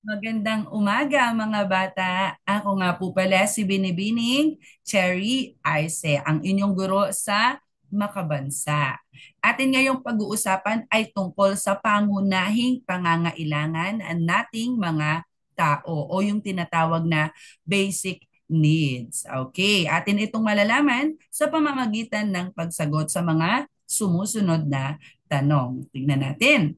Magandang umaga mga bata. Ako nga po pala si Binibining Cherry Arce, ang inyong guro sa Makabansa. Atin ngayong pag-uusapan ay tungkol sa pangunahing pangangailangan nating mga tao o yung tinatawag na basic needs. Okay, atin itong malalaman sa pamamagitan ng pagsagot sa mga sumusunod na tanong. Tingnan natin.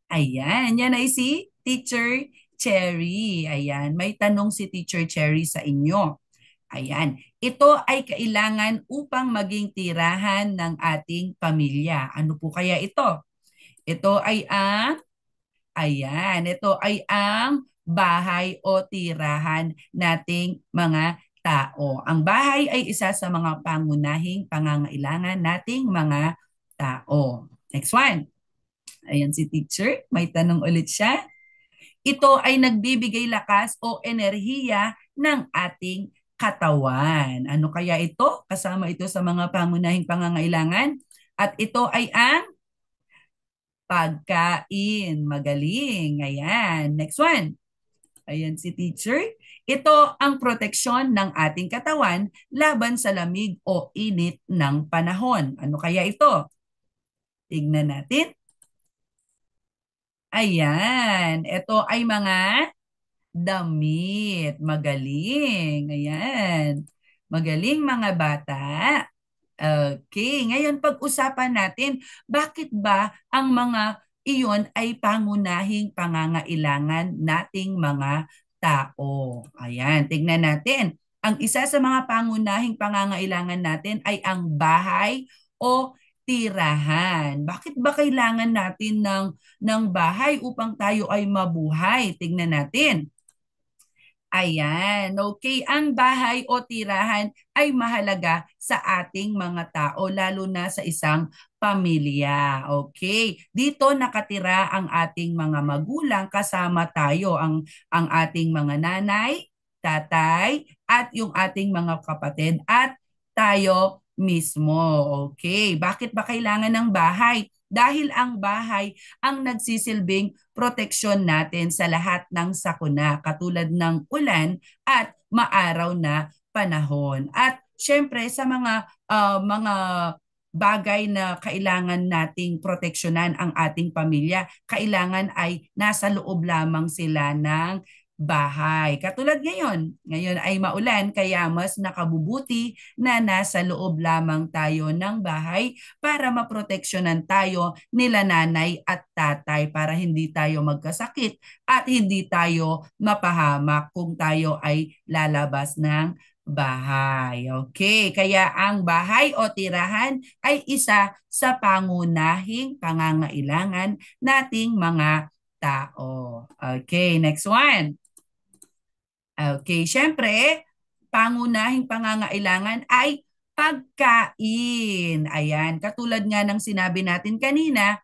Ayan, yan ay si Teacher Cherry. Ayan, may tanong si Teacher Cherry sa inyo. Ayan, ito ay kailangan upang maging tirahan ng ating pamilya. Ano po kaya ito? Ito ay ito ay ang bahay o tirahan nating mga tao. Ang bahay ay isa sa mga pangunahing pangangailangan nating mga tao. Next one. Ayan si teacher, may tanong ulit siya. Ito ay nagbibigay lakas o enerhiya ng ating katawan. Ano kaya ito? Kasama ito sa mga pangunahing pangangailangan. At ito ay ang pagkain. Magaling. Ayan. Next one. Ayan si teacher. Ito ang proteksyon ng ating katawan laban sa lamig o init ng panahon. Ano kaya ito? Tignan natin. Ayan. Ito ay mga damit. Magaling. Ayan. Magaling mga bata. Okay. Ngayon pag-usapan natin, bakit ba ang mga iyon ay pangunahing pangangailangan nating mga tao? Ayan. Tignan natin. Ang isa sa mga pangunahing pangangailangan natin ay ang bahay o tirahan. Bakit ba kailangan natin ng bahay upang tayo ay mabuhay? Tignan natin. Ayan, okay. Ang bahay o tirahan ay mahalaga sa ating mga tao, lalo na sa isang pamilya. Okay. Dito nakatira ang ating mga magulang, kasama tayo, ang ating mga nanay, tatay, at yung ating mga kapatid, at tayo mismo. Okay. Bakit ba kailangan ng bahay? Dahil ang bahay ang nagsisilbing proteksyon natin sa lahat ng sakuna katulad ng ulan at maaraw na panahon. At syempre sa mga bagay na kailangan nating proteksyonan ang ating pamilya, kailangan ay nasa loob lamang sila ng bahay. Katulad ngayon ay maulan kaya mas nakabubuti na nasa loob lamang tayo ng bahay para maproteksyonan tayo nila nanay at tatay para hindi tayo magkasakit at hindi tayo mapahamak kung tayo ay lalabas ng bahay. Okay, kaya ang bahay o tirahan ay isa sa pangunahing pangangailangan nating mga tao. Okay, next one. Okay, syempre, pangunahing pangangailangan ay pagkain. Ayan, katulad nga ng sinabi natin kanina,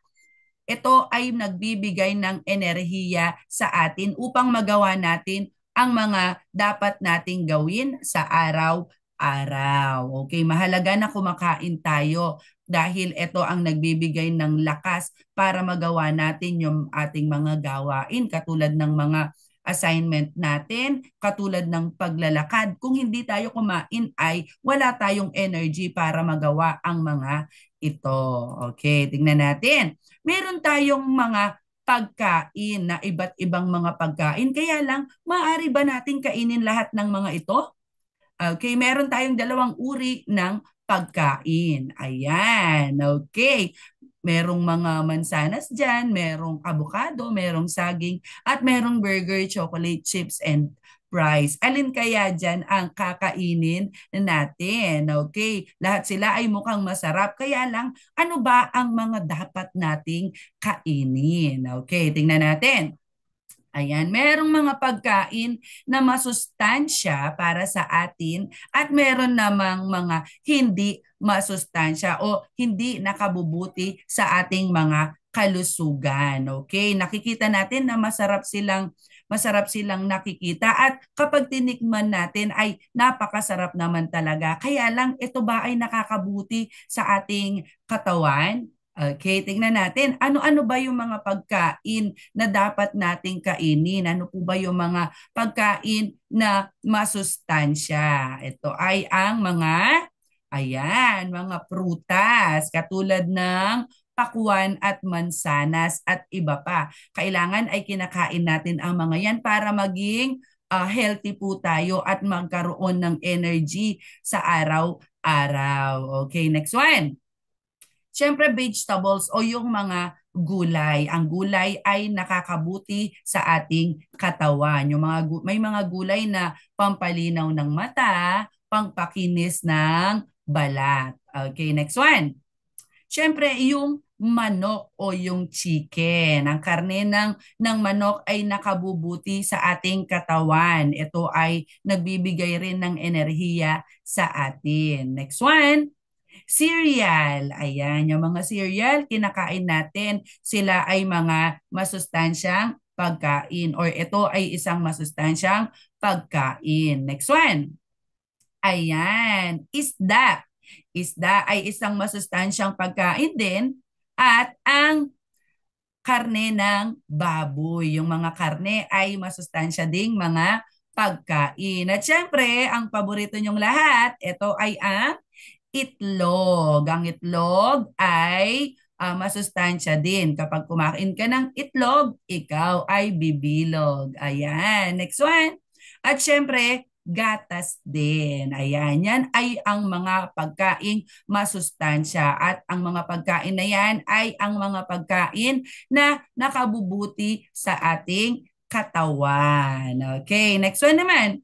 ito ay nagbibigay ng enerhiya sa atin upang magawa natin ang mga dapat nating gawin sa araw-araw. Okay, mahalaga na kumakain tayo dahil ito ang nagbibigay ng lakas para magawa natin yung ating mga gawain katulad ng mga assignment natin, katulad ng paglalakad. Kung hindi tayo kumain ay wala tayong energy para magawa ang mga ito. Okay, tingnan natin. Meron tayong mga pagkain na iba't ibang mga pagkain. Kaya lang, maaari ba natin kainin lahat ng mga ito? Okay, meron tayong dalawang uri ng pagkain. Ayan, okay. Merong mga mansanas dyan, merong avocado, merong saging, at merong burger, chocolate chips, and fries. Alin kaya dyan ang kakainin natin? Okay, lahat sila ay mukhang masarap. Kaya lang, ano ba ang mga dapat nating kainin? Okay, tingnan natin. Ayan, merong mga pagkain na masustansya para sa atin at meron namang mga hindi masustansya o hindi nakabubuti sa ating mga kalusugan. Okay? Nakikita natin na masarap silang nakikita at kapag tinikman natin ay napakasarap naman talaga. Kaya lang ito ba ay nakakabuti sa ating katawan? Okay, tingnan natin. Ano-ano ba yung mga pagkain na dapat nating kainin? Ano po ba yung mga pagkain na masustansya? Ito ay ang mga prutas, katulad ng pakwan at mansanas at iba pa. Kailangan ay kinakain natin ang mga yan para maging healthy po tayo at magkaroon ng energy sa araw-araw. Okay, next one. Siyempre, vegetables o yung mga gulay. Ang gulay ay nakakabuti sa ating katawan. May mga gulay na pampalinaw ng mata, pampakinis ng balat. Okay, next one. Siyempre, yung manok o yung chicken. Ang karne ng manok ay nakabubuti sa ating katawan. Ito ay nagbibigay rin ng enerhiya sa atin. Next one. Cereal. Ayan, yung mga cereal, kinakain natin. Sila ay mga masustansyang pagkain or ito ay isang masustansyang pagkain. Next one. Ayan, isda. Isda ay isang masustansyang pagkain din at ang karne ng baboy. Yung mga karne ay masustansya ding mga pagkain. At syempre, ang paborito nyong lahat, ito ay ang itlog. Ang itlog ay masustansya din. Kapag kumain ka ng itlog, ikaw ay bibilog. Ayan. Next one. At syempre, gatas din. Ayan. Yan ay ang mga pagkaing masustansya. At ang mga pagkain na yan ay ang mga pagkain na nakabubuti sa ating katawan. Okay. Next one naman.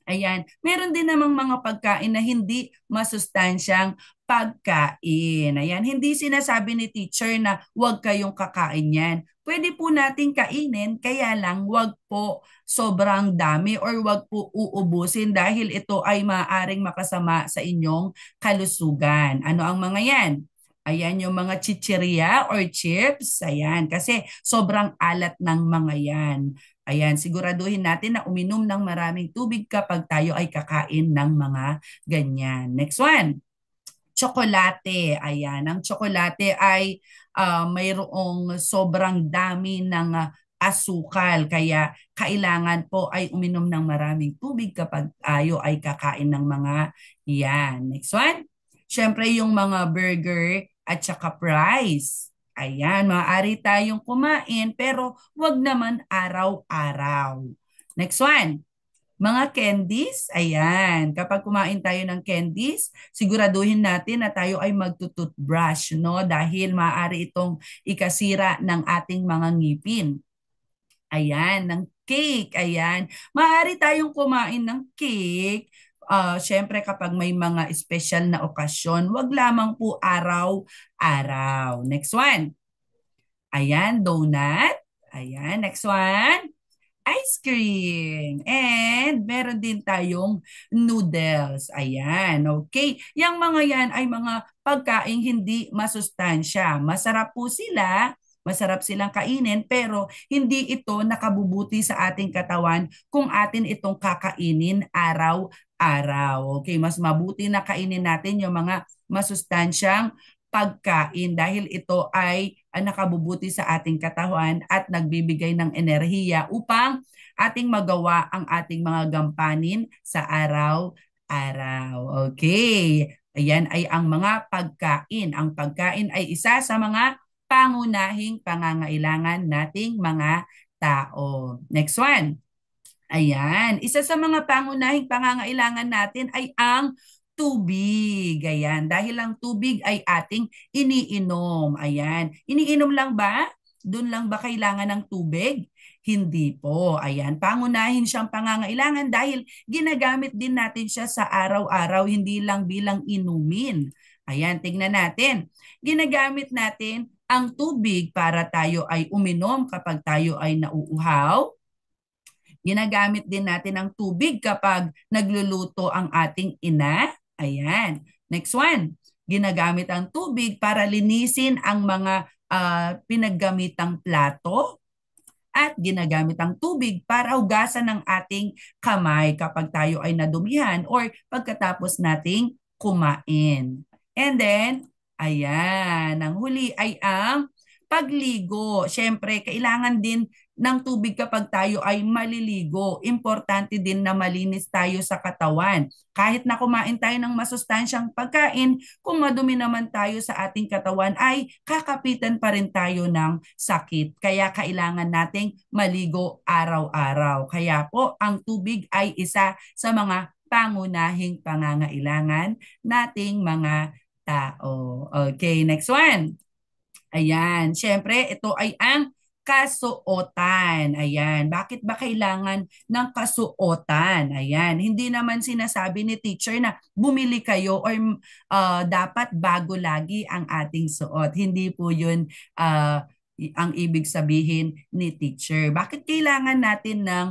Ayan. Meron din namang mga pagkain na hindi masustansyang pagkain. Ayan. Hindi sinasabi ni teacher na huwag kayong kakain yan. Pwede po nating kainin, kaya lang huwag po sobrang dami or huwag po uubusin dahil ito ay maaaring makasama sa inyong kalusugan. Ano ang mga yan? Ayan yung mga chichirya or chips. Ayan, kasi sobrang alat ng mga yan. Ayan, siguraduhin natin na uminom ng maraming tubig kapag tayo ay kakain ng mga ganyan. Next one, tsokolate. Ayan, ang tsokolate ay mayroong sobrang dami ng asukal. Kaya kailangan po ay uminom ng maraming tubig kapag tayo ay kakain ng mga yan. Next one, syempre yung mga burger at saka fries. Ayan, maaari tayong kumain pero wag naman araw-araw. Next one, mga candies, ayan. Kapag kumain tayo ng candies, siguraduhin natin na tayo ay magtututbrush, no? Dahil maaari itong ikasira ng ating mga ngipin. Ayan, ng cake, ayan. Maaari tayong kumain ng cake. Syempre kapag may mga special na okasyon, wag lamang po araw-araw. Next one. Ayan, donut. Ayan, next one, ice cream. And meron din tayong noodles. Ayan, okay. Yang mga yan ay mga pagkaing hindi masustansya. Masarap po sila, masarap silang kainin, pero hindi ito nakabubuti sa ating katawan kung atin itong kakainin araw-araw. Okay, mas mabuti na kainin natin yung mga masustansyang pagkain dahil ito ay nakabubuti sa ating katawan at nagbibigay ng enerhiya upang ating magawa ang ating mga gampanin sa araw-araw. Okay. Ayan ay ang mga pagkain. Ang pagkain ay isa sa mga pangunahing pangangailangan nating mga tao. Next one. Ayan, isa sa mga pangunahing pangangailangan natin ay ang tubig. Ayan, dahil ang tubig ay ating iniinom. Ayan, iniinom lang ba? Doon lang ba kailangan ng tubig? Hindi po. Ayan, pangunahin siyang pangangailangan dahil ginagamit din natin siya sa araw-araw, hindi lang bilang inumin. Ayan, tingnan natin. Ginagamit natin ang tubig para tayo ay uminom kapag tayo ay nauuhaw. Ginagamit din natin ang tubig kapag nagluluto ang ating ina. Ayan. Next one. Ginagamit ang tubig para linisin ang mga pinaggamitang plato at ginagamit ang tubig para hugasan ng ating kamay kapag tayo ay nadumihan or pagkatapos nating kumain. And then, Ayan. Ang huli ay ang pagligo. Siyempre, kailangan din ng tubig kapag tayo ay maliligo. Importante din na malinis tayo sa katawan. Kahit na kumain tayo ng masustansyang pagkain, kung madumi naman tayo sa ating katawan, ay kakapitan pa rin tayo ng sakit. Kaya kailangan nating maligo araw-araw. Kaya po, ang tubig ay isa sa mga pangunahing pangangailangan nating mga tao. Okay, next one. Ayan, syempre ito ay ang kasuotan. Ayan, bakit ba kailangan ng kasuotan? Ayan, hindi naman sinasabi ni teacher na bumili kayo or dapat bago lagi ang ating suot. Hindi po yun ang ibig sabihin ni teacher. Bakit kailangan natin ng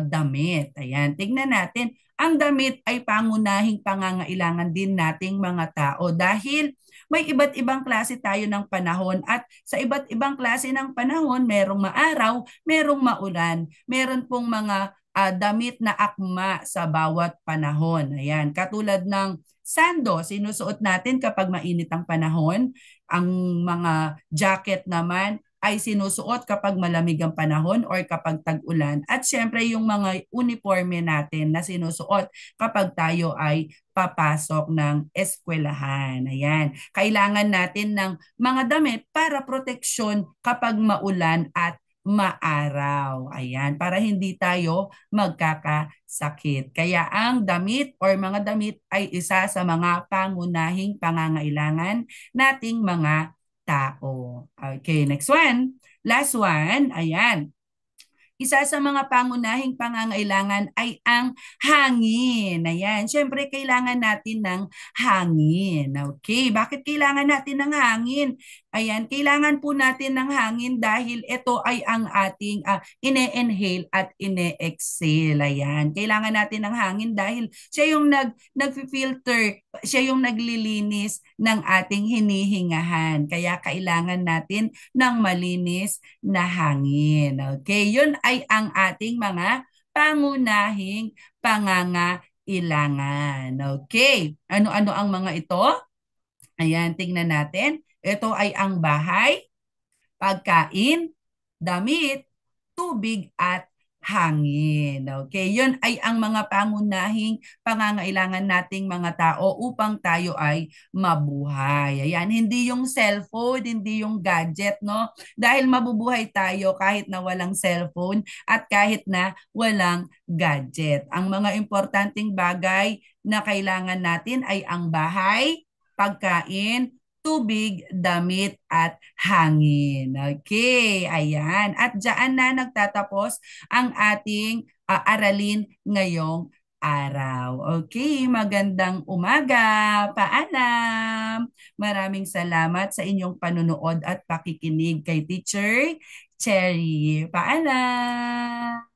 damit? Ayan, tignan natin. Ang damit ay pangunahing pangangailangan din nating mga tao dahil may iba't ibang klase tayo ng panahon at sa iba't ibang klase ng panahon, merong maaraw, merong maulan, meron pong mga damit na akma sa bawat panahon. Ayan, katulad ng sando, sinusuot natin kapag mainit ang panahon. Ang mga jacket naman ay sinusuot kapag malamig ang panahon or kapag tag-ulan. At syempre yung mga uniforme natin na sinusuot kapag tayo ay papasok ng eskwelahan. Ayan. Kailangan natin ng mga damit para proteksyon kapag maulan at maaraw. Ayan, para hindi tayo magkakasakit. Kaya ang damit or mga damit ay isa sa mga pangunahing pangangailangan nating mga tao. Okay, next one. Last one. Ayan. Isa sa mga pangunahing pangangailangan ay ang hangin. Ayan, syempre kailangan natin ng hangin. Okay, bakit kailangan natin ng hangin? Ayan, kailangan po natin ng hangin dahil ito ay ang ating ine-inhale at ine-exhale. Ayan, kailangan natin ng hangin dahil siya yung nag-filter, siya yung naglilinis ng ating hinihingahan. Kaya kailangan natin ng malinis na hangin. Okay, yun ay ang ating mga pangunahing pangangailangan. Okay, ano-ano ang mga ito? Ayan, tingnan natin. Ito ay ang bahay, pagkain, damit, tubig at hangin. Okay, yun ay ang mga pangunahing pangangailangan nating mga tao upang tayo ay mabuhay. Ayan, hindi yung cellphone, hindi yung gadget, no? Dahil mabubuhay tayo kahit na walang cellphone at kahit na walang gadget. Ang mga importanteng bagay na kailangan natin ay ang bahay, pagkain, tubig, damit, at hangin. Okay, ayan. At dyan na nagtatapos ang ating aralin ngayong araw. Okay, magandang umaga. Paalam. Maraming salamat sa inyong panunood at pakikinig kay Teacher Cherry. Paalam.